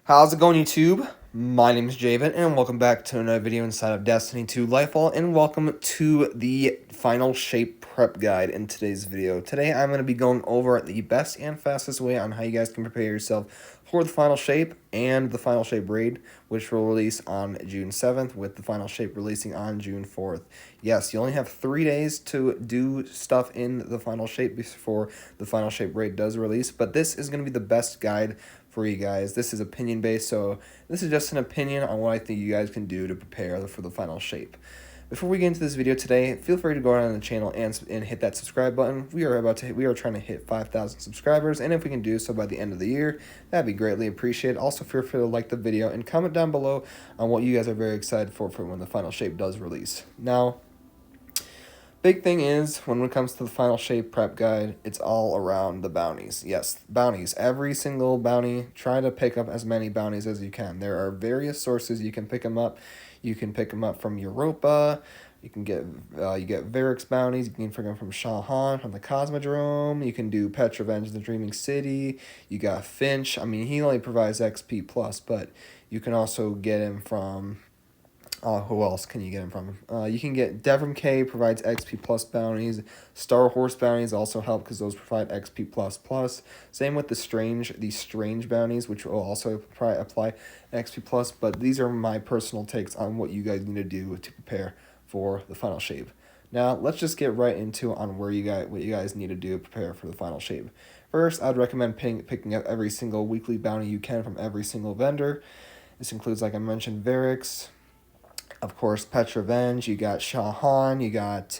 How's it going, YouTube? My name is JVIT, and welcome back to another video inside of Destiny 2 Lightfall, and welcome to the final shape prep guide in today's video. Today, I'm going to be going over the best and fastest way on how you guys can prepare yourself for the final shape and the final shape raid, which will release on June 7th, with the final shape releasing on June 4th. Yes, you only have 3 days to do stuff in the final shape before the final shape raid does release, but this is going to be the best guide for you guys. This is opinion based, so this is just an opinion on what I think you guys can do to prepare for the final shape. Before we get into this video today, feel free to go around the channel and hit that subscribe button. We are trying to hit 5,000 subscribers, and if we can do so by the end of the year, that'd be greatly appreciated. Also, feel free to like the video and comment down below on what you guys are very excited for when the final shape does release. Now, big thing is, when it comes to the final shape prep guide, it's all around the bounties. Yes, bounties. Every single bounty, try to pick up as many bounties as you can. There are various sources you can pick them up. You can pick them up from Europa. You can get you get Varix bounties. You can pick them from Shahan, from the Cosmodrome. You can do Petrovenge, the Dreaming City. You got Finch. I mean, he only provides XP plus, but you can also get him from... who else can you get him from? You can get Devrim K, provides XP plus bounties. Star Horse bounties also help because those provide XP plus plus. Same with the strange bounties, which will also apply XP plus. But these are my personal takes on what you guys need to do to prepare for the final shape. Now let's just get right into on what you guys need to do to prepare for the final shape. First, I'd recommend picking up every single weekly bounty you can from every single vendor. This includes, like I mentioned, Varix. Of course, Petrovenge, you got Shahan, you got...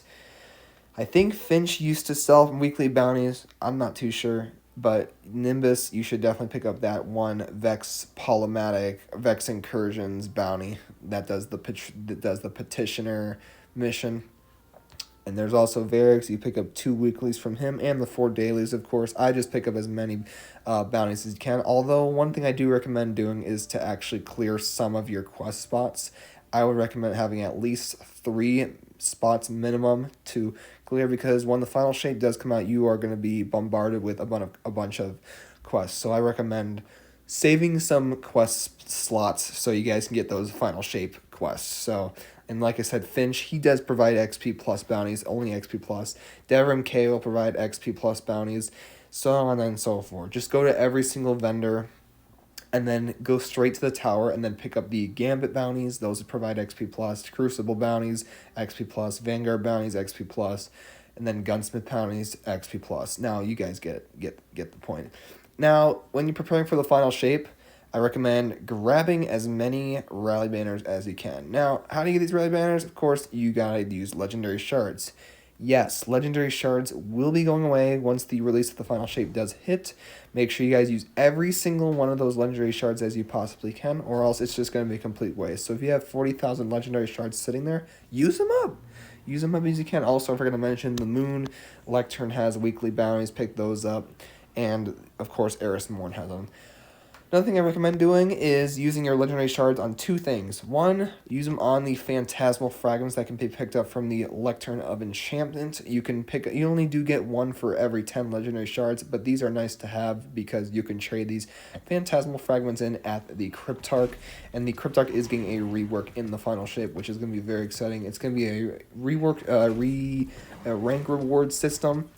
I think Finch used to sell weekly bounties. I'm not too sure. But Nimbus, you should definitely pick up that one Vex Polymatic, Vex Incursions bounty that does the Petitioner mission. And there's also Varix. You pick up 2 weeklies from him and the 4 dailies, of course. I just pick up as many bounties as you can. Although, one thing I do recommend doing is to actually clear some of your quest spots. I would recommend having at least 3 spots minimum to clear, because when the final shape does come out, you are going to be bombarded with a bunch of quests. So I recommend saving some quest slots so you guys can get those final shape quests. So, and like I said, Finch, he does provide XP plus bounties, only XP plus. Devrim K will provide XP plus bounties, so on and so forth. Just go to every single vendor and then go straight to the tower and then pick up the Gambit bounties. Those provide XP plus. Crucible bounties, XP plus. Vanguard bounties, XP plus. And then Gunsmith bounties, XP plus. Now, you guys get the point. Now, when you're preparing for the final shape, I recommend grabbing as many rally banners as you can. Now, how do you get these rally banners? Of course, you gotta use Legendary Shards. Yes, Legendary Shards will be going away once the release of the final shape does hit. Make sure you guys use every single one of those Legendary Shards as you possibly can, or else it's just going to be a complete waste. So if you have 40,000 Legendary Shards sitting there, use them up. Use them up as you can. Also, if we're going to mention the Moon, Lectern has weekly bounties, pick those up. And, of course, Eris Morn has them. Another thing I recommend doing is using your Legendary Shards on 2 things. One, use them on the Phantasmal Fragments that can be picked up from the Lectern of Enchantment. You only do get 1 for every 10 Legendary Shards, but these are nice to have because you can trade these Phantasmal Fragments in at the Cryptarch, and the Cryptarch is getting a rework in the final shape, which is going to be very exciting. It's going to be a reworked rank reward system.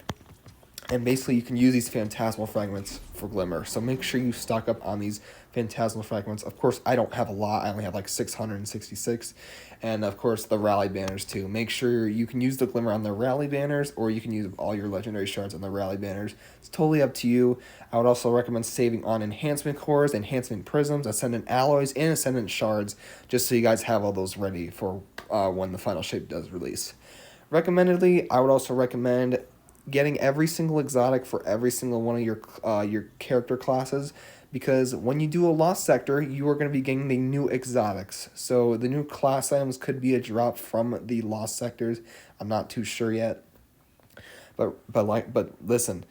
And basically, you can use these Phantasmal Fragments for Glimmer. So make sure you stock up on these Phantasmal Fragments. Of course, I don't have a lot. I only have like 666. And of course, the Rally Banners too. Make sure you can use the Glimmer on the Rally Banners, or you can use all your Legendary Shards on the Rally Banners. It's totally up to you. I would also recommend saving on Enhancement Cores, Enhancement Prisms, Ascendant Alloys, and Ascendant Shards, just so you guys have all those ready for when the final shape does release. Recommendedly, I would also recommend getting every single exotic for every single one of your character classes, because when you do a lost sector, you are going to be getting the new exotics. So the new class items could be a drop from the lost sectors. I'm not too sure yet. But listen,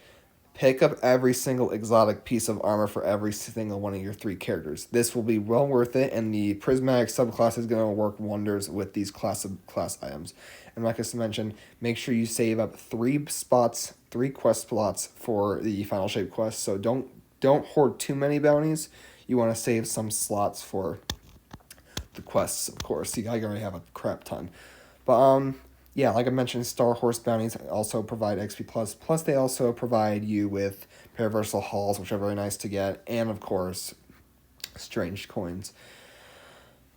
pick up every single exotic piece of armor for every single one of your 3 characters. This will be well worth it, and the prismatic subclass is going to work wonders with these class items. And like I mentioned, make sure you save up 3 quest slots for the final shape quest. So don't hoard too many bounties. you want to save some slots for the quests, of course. I already have a crap ton. But, yeah, like I mentioned, Star Horse Bounties also provide XP+. Plus, they also provide you with Paraversal Halls, which are very nice to get. And, of course, Strange Coins.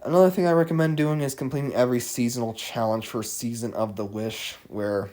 Another thing I recommend doing is completing every seasonal challenge for Season of the Wish, where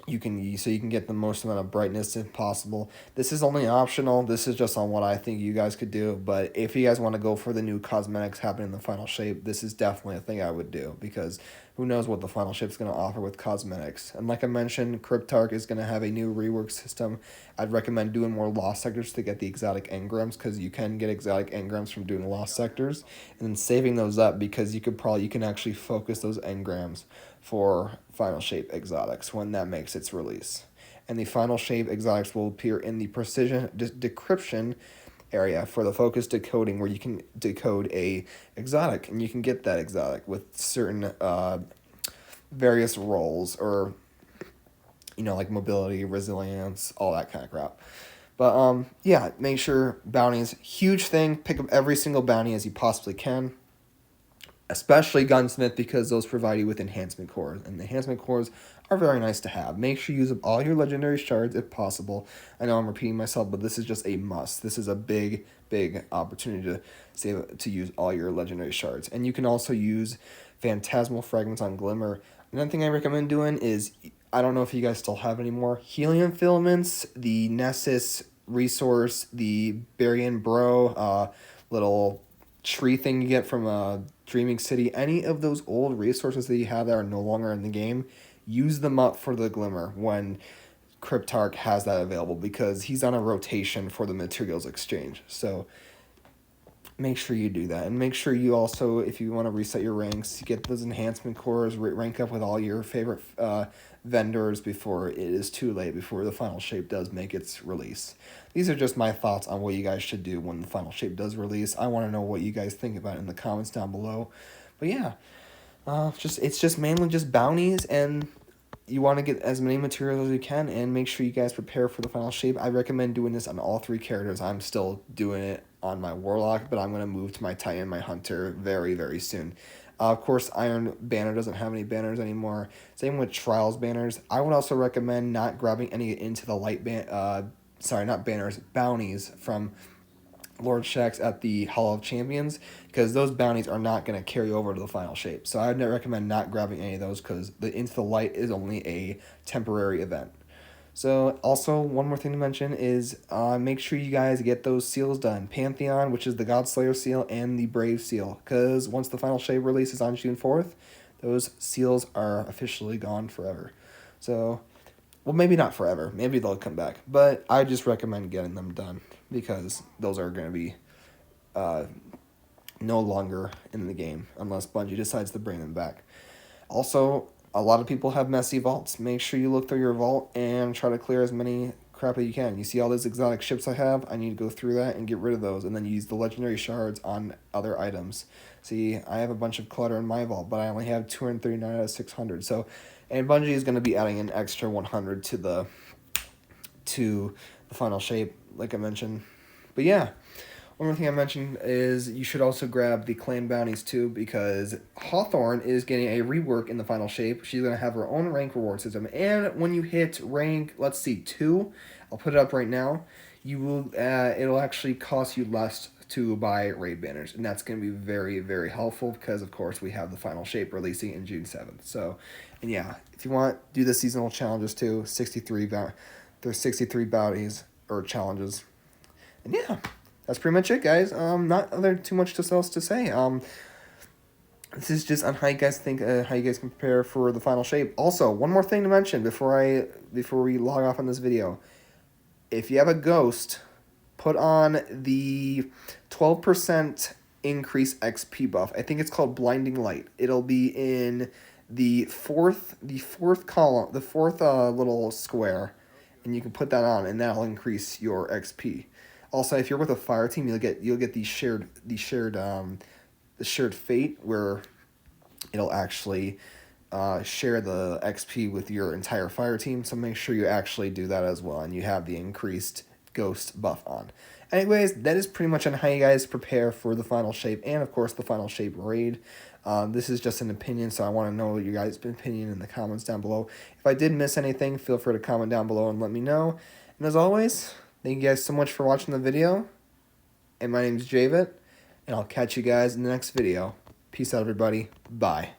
you can get the most amount of brightness if possible. This is only optional. This is just on what I think you guys could do. But if you guys want to go for the new cosmetics happening in the final shape, this is definitely a thing I would do, because who knows what the final shape is going to offer with cosmetics. And like I mentioned, Cryptarch is going to have a new rework system. I'd recommend doing more lost sectors to get the exotic engrams, because you can get exotic engrams from doing lost sectors, and then saving those up, because you can actually focus those engrams for final shape exotics when that makes its release. And the final shape exotics will appear in the precision decryption area for the focus decoding, where you can decode a exotic, and you can get that exotic with certain various roles, or like mobility, resilience, all that kind of crap. But yeah, make sure bounties, huge thing, pick up every single bounty as you possibly can, especially Gunsmith, because those provide you with enhancement cores, and the enhancement cores are very nice to have. Make sure you use up all your Legendary Shards if possible. I know I'm repeating myself, but this is just a must. This is a big opportunity to use all your Legendary Shards. And you can also use Phantasmal Fragments on Glimmer. Another thing I recommend doing is, I don't know if you guys still have any more, Helium Filaments, the Nessus resource, the Barian Bro, little tree thing you get from Dreaming City, any of those old resources that you have that are no longer in the game, use them up for the Glimmer when Cryptarch has that available, because he's on a rotation for the materials exchange. So make sure you do that, and make sure you also, if you want to reset your ranks, you get those enhancement cores, rank up with all your favorite vendors before it is too late, before the final shape does make its release. These are just my thoughts on what you guys should do when the final shape does release. I want to know what you guys think about it in the comments down below. But yeah, it's just mainly just bounties, and you want to get as many materials as you can, and make sure you guys prepare for the final shape. I recommend doing this on all 3 characters. I'm still doing it on my Warlock, but I'm going to move to my Titan, my Hunter, very, very soon. Of course, Iron Banner doesn't have any banners anymore. Same with Trials banners. I would also recommend not grabbing any into the light not banners, bounties from Lord Shax at the Hall of Champions, because those bounties are not going to carry over to the final shape. So I would recommend not grabbing any of those, because the Into the Light is only a temporary event. So also, one more thing to mention is make sure you guys get those seals done. Pantheon, which is the Godslayer seal, and the Brave seal, because once the final shape releases on June 4th, those seals are officially gone forever. So, well, maybe not forever. Maybe they'll come back. But I just recommend getting them done, because those are going to be no longer in the game unless Bungie decides to bring them back. Also, a lot of people have messy vaults. Make sure you look through your vault and try to clear as many crap as you can. You see all those exotic ships I have? I need to go through that and get rid of those, and then use the Legendary Shards on other items. See, I have a bunch of clutter in my vault, but I only have 239 out of 600. So, and Bungie is going to be adding an extra 100 to the final shape, like I mentioned. But yeah, one more thing I mentioned is you should also grab the clan bounties too, because Hawthorne is getting a rework in the final shape. She's going to have her own rank reward system, and when you hit rank, let's see, 2, I'll put it up right now, you will it'll actually cost you less to buy raid banners, and that's going to be very, very helpful, because of course we have the final shape releasing in June 7th. So, and yeah, if you want, do the seasonal challenges too. There's 63 bounties or challenges, and yeah, that's pretty much it, guys. Not too much else to say. This is just on how you guys think, how you guys can prepare for the final shape. Also, one more thing to mention before we log off on this video. If you have a ghost, put on the 12% increase XP buff. I think it's called Blinding Light. It'll be in the fourth column, the fourth little square, and you can put that on, and that'll increase your XP. Also, if you're with a fire team, you'll get the shared fate, where it'll actually share the XP with your entire fire team. So make sure you actually do that as well, and you have the increased ghost buff on. Anyways, that is pretty much on how you guys prepare for the final shape and, of course, the final shape raid. This is just an opinion, so I want to know your guys' opinion in the comments down below. If I did miss anything, feel free to comment down below and let me know. And as always, thank you guys so much for watching the video. And my name is JVIT, and I'll catch you guys in the next video. Peace out, everybody. Bye.